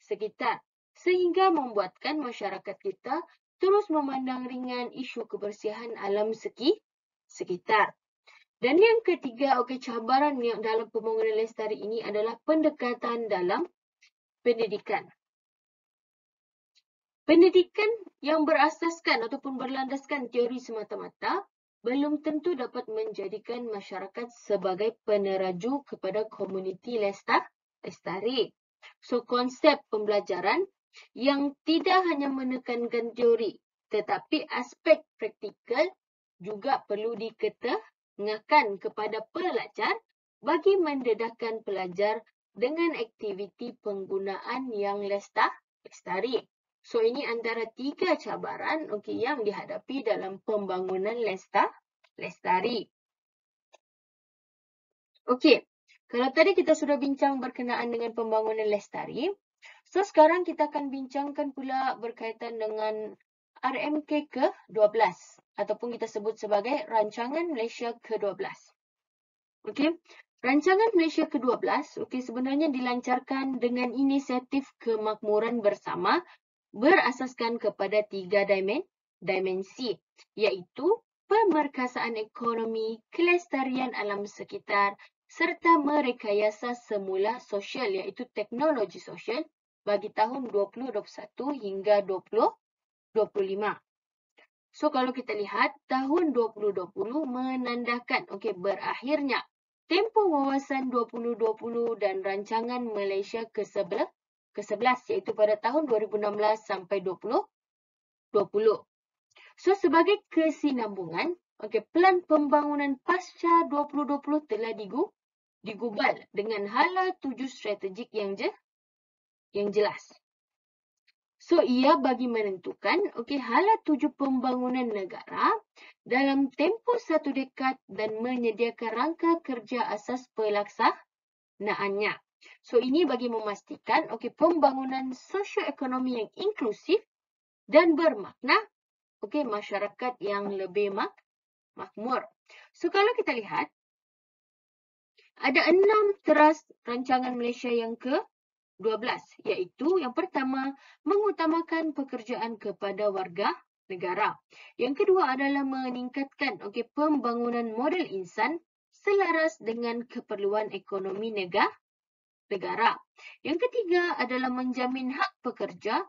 sekitar, sehingga membuatkan masyarakat kita terus memandang ringan isu kebersihan alam sekitar. Dan yang ketiga, cabaran yang dalam pembangunan lestari ini adalah pendekatan dalam pendidikan. Pendidikan yang berasaskan ataupun berlandaskan teori semata-mata belum tentu dapat menjadikan masyarakat sebagai peneraju kepada komuniti lestari. So, konsep pembelajaran yang tidak hanya menekankan teori, tetapi aspek praktikal juga perlu diketengahkan kepada pelajar bagi mendedahkan pelajar dengan aktiviti penggunaan yang lestari. So, ini antara 3 cabaran yang dihadapi dalam pembangunan lestari. Kalau tadi kita sudah bincang berkenaan dengan pembangunan lestari, so sekarang kita akan bincangkan pula berkaitan dengan RMK ke-12 ataupun kita sebut sebagai Rancangan Malaysia ke-12. Rancangan Malaysia ke-12 sebenarnya dilancarkan dengan inisiatif kemakmuran bersama berasaskan kepada 3 dimensi, iaitu pemerkasaan ekonomi, kelestarian alam sekitar, serta merekayasa semula sosial, iaitu teknologi sosial bagi tahun 2021 hingga 2025. So, kalau kita lihat, tahun 2020 menandakan berakhirnya tempoh wawasan 2020 dan rancangan Malaysia ke-11, iaitu pada tahun 2016 sampai 2020. So, sebagai kesinambungan, pelan pembangunan pasca 2020 telah digubal dengan hala 7 strategik yang jelas. So, ia bagi menentukan hala 7 pembangunan negara dalam tempoh 1 dekad dan menyediakan rangka kerja asas pelaksanaannya. So, ini bagi memastikan pembangunan sosioekonomi yang inklusif dan bermakna masyarakat yang lebih makmur. So, kalau kita lihat, ada 6 teras rancangan Malaysia yang ke-12, iaitu yang pertama, mengutamakan pekerjaan kepada warga negara. Yang kedua adalah meningkatkan pembangunan modal insan selaras dengan keperluan ekonomi negara. Yang ketiga adalah menjamin hak pekerja,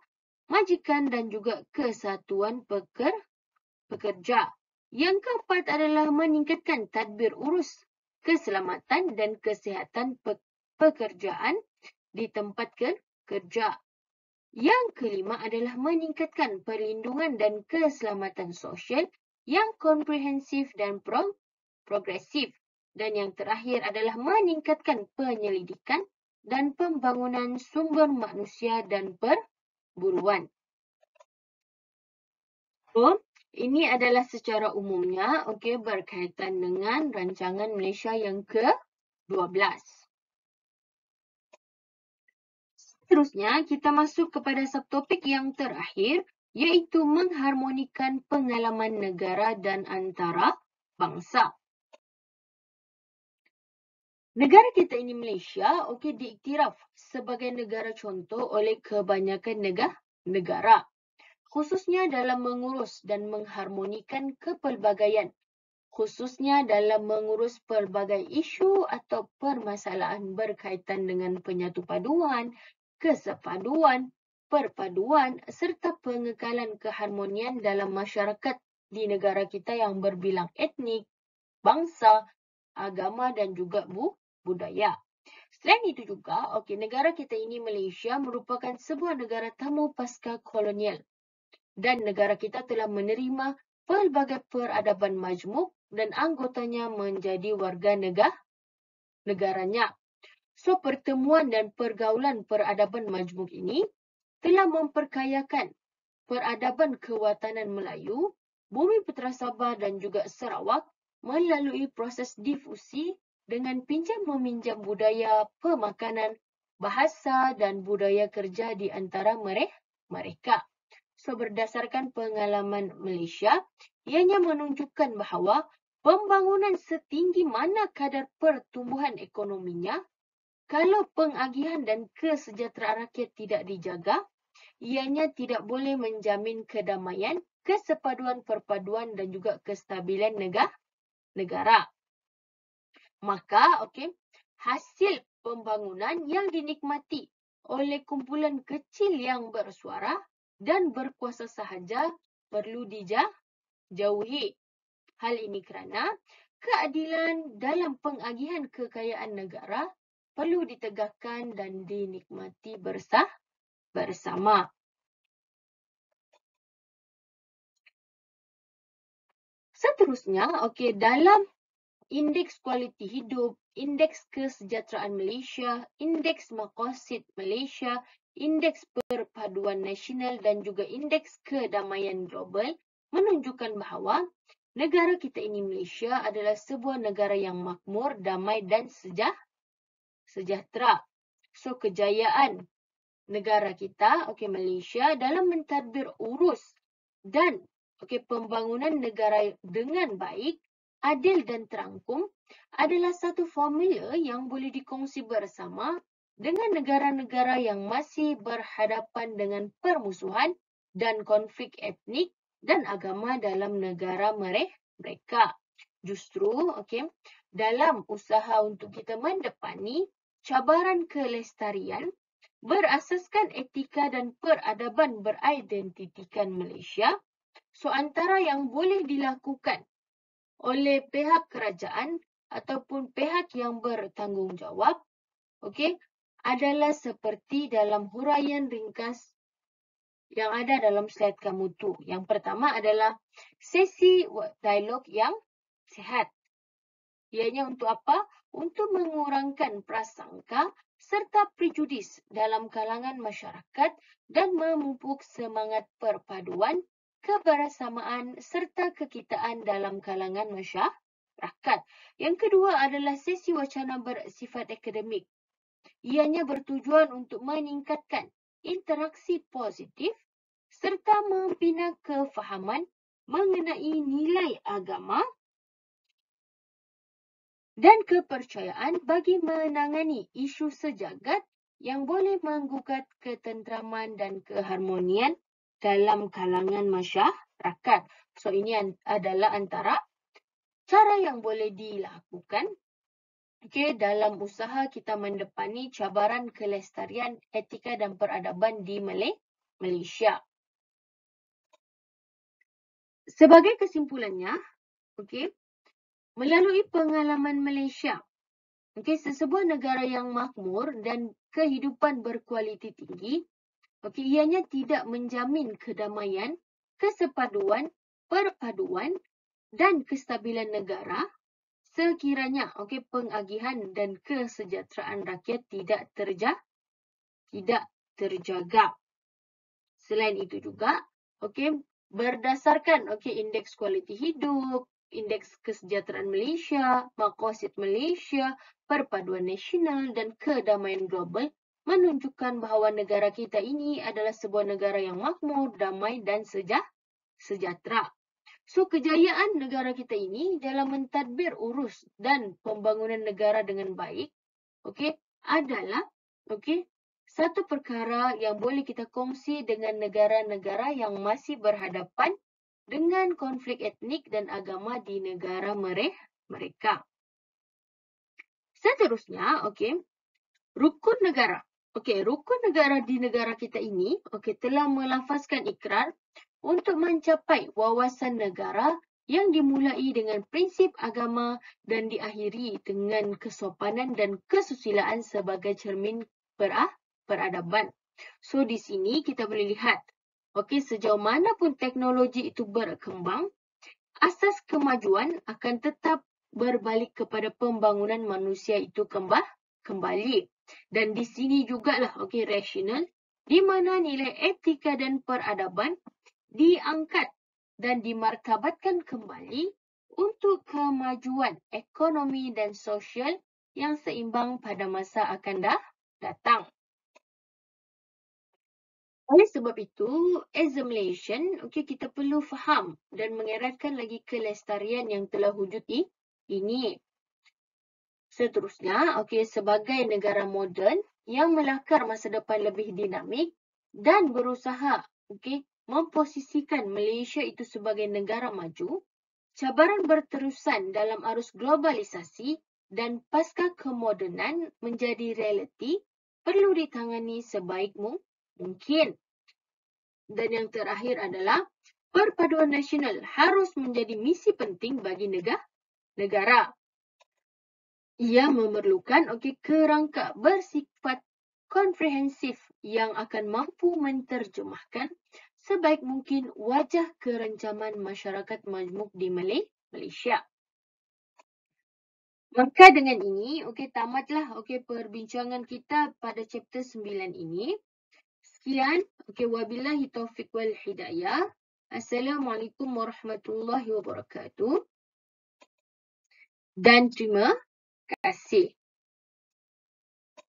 majikan dan juga kesatuan pekerja. Yang keempat adalah meningkatkan tadbir urus keselamatan dan kesihatan pekerjaan di tempat kerja. Yang kelima adalah meningkatkan perlindungan dan keselamatan sosial yang komprehensif dan progresif. Dan yang terakhir adalah meningkatkan penyelidikan dan pembangunan sumber manusia dan perburuan. So, ini adalah secara umumnya berkaitan dengan rancangan Malaysia yang ke-12. Seterusnya, kita masuk kepada subtopik yang terakhir, iaitu mengharmonikan pengalaman negara dan antara bangsa. Negara kita ini Malaysia diiktiraf sebagai negara contoh oleh kebanyakan negara, khususnya dalam mengurus dan mengharmonikan kepelbagaian, khususnya dalam mengurus pelbagai isu atau permasalahan berkaitan dengan penyatu paduan, kesepaduan, perpaduan serta pengekalan keharmonian dalam masyarakat di negara kita yang berbilang etnik, bangsa, agama dan juga budaya. Selain itu juga, negara kita ini Malaysia merupakan sebuah negara tamu pasca kolonial dan negara kita telah menerima pelbagai peradaban majmuk dan anggotanya menjadi warga negaranya. So, pertemuan dan pergaulan peradaban majmuk ini telah memperkayakan peradaban kewatanan Melayu, Bumi Putera Sabah dan juga Sarawak melalui proses difusi dengan pinjam-meminjam budaya, pemakanan, bahasa dan budaya kerja di antara mereka. So, berdasarkan pengalaman Malaysia, ianya menunjukkan bahawa pembangunan setinggi mana kadar pertumbuhan ekonominya, kalau pengagihan dan kesejahteraan rakyat tidak dijaga, ianya tidak boleh menjamin kedamaian, kesepaduan perpaduan dan juga kestabilan negara. Maka, hasil pembangunan yang dinikmati oleh kumpulan kecil yang bersuara dan berkuasa sahaja perlu dijauhi. Hal ini kerana keadilan dalam pengagihan kekayaan negara perlu ditegakkan dan dinikmati bersama. Seterusnya, dalam Indeks Kualiti Hidup, Indeks Kesejahteraan Malaysia, Indeks Maqasid Malaysia, Indeks Perpaduan Nasional dan juga Indeks Kedamaian Global menunjukkan bahawa negara kita ini Malaysia adalah sebuah negara yang makmur, damai dan sejahtera. So, kejayaan negara kita, Malaysia dalam mentadbir urus dan pembangunan negara dengan baik, adil dan terangkum adalah satu formula yang boleh dikongsi bersama dengan negara-negara yang masih berhadapan dengan permusuhan dan konflik etnik dan agama dalam negara mereka. Justru, dalam usaha untuk kita mendepani cabaran kelestarian berasaskan etika dan peradaban beridentitikan Malaysia, so antara yang boleh dilakukan oleh pihak kerajaan ataupun pihak yang bertanggungjawab, adalah seperti dalam huraian ringkas yang ada dalam slide kamu tu. Yang pertama adalah sesi dialog yang sihat. Ianya untuk apa? Untuk mengurangkan prasangka serta prejudis dalam kalangan masyarakat dan memupuk semangat perpaduan, kebersamaan serta kekitaan dalam kalangan masyarakat. Yang kedua adalah sesi wacana bersifat akademik. Ianya bertujuan untuk meningkatkan interaksi positif serta membina kefahaman mengenai nilai agama dan kepercayaan bagi menangani isu sejagat yang boleh menggugat ketenteraman dan keharmonian dalam kalangan masyarakat. So, ini adalah antara cara yang boleh dilakukan dalam usaha kita mendepani cabaran kelestarian etika dan peradaban di Malaysia. Sebagai kesimpulannya, melalui pengalaman Malaysia, sesebuah negara yang makmur dan kehidupan berkualiti tinggi, ianya tidak menjamin kedamaian, kesepaduan, perpaduan dan kestabilan negara sekiranya pengagihan dan kesejahteraan rakyat tidak terjaga. Selain itu juga, berdasarkan indeks kualiti hidup, indeks kesejahteraan Malaysia, maqasid Malaysia, perpaduan nasional dan kedamaian global menunjukkan bahawa negara kita ini adalah sebuah negara yang makmur, damai dan sejahtera. So, kejayaan negara kita ini dalam mentadbir urus dan pembangunan negara dengan baik, adalah satu perkara yang boleh kita kongsi dengan negara-negara yang masih berhadapan dengan konflik etnik dan agama di negara mereka. Seterusnya, rukun negara. Rukun negara di negara kita ini telah melafazkan ikrar untuk mencapai wawasan negara yang dimulai dengan prinsip agama dan diakhiri dengan kesopanan dan kesusilaan sebagai cermin peradaban. So, di sini kita boleh lihat, sejauh mana pun teknologi itu berkembang, asas kemajuan akan tetap berbalik kepada pembangunan manusia itu kembali. Dan di sini jugalah rasional, di mana nilai etika dan peradaban diangkat dan dimartabatkan kembali untuk kemajuan ekonomi dan sosial yang seimbang pada masa akan datang. Oleh sebab itu, as a Malaysian, kita perlu faham dan mengeratkan lagi kelestarian yang telah wujud ini. Seterusnya, sebagai negara moden yang melakar masa depan lebih dinamik dan berusaha memposisikan Malaysia itu sebagai negara maju, cabaran berterusan dalam arus globalisasi dan pasca kemodenan menjadi realiti perlu ditangani sebaik mungkin. Dan yang terakhir adalah perpaduan nasional harus menjadi misi penting bagi negara. Ia memerlukan kerangka bersifat komprehensif yang akan mampu menterjemahkan sebaik mungkin wajah kerencaman masyarakat majmuk di Malaysia. Maka dengan ini, tamatlah perbincangan kita pada chapter 9 ini. Sekian, wabillahi taufiq wal hidayah. Assalamualaikum warahmatullahi wabarakatuh. Dan terima kasih.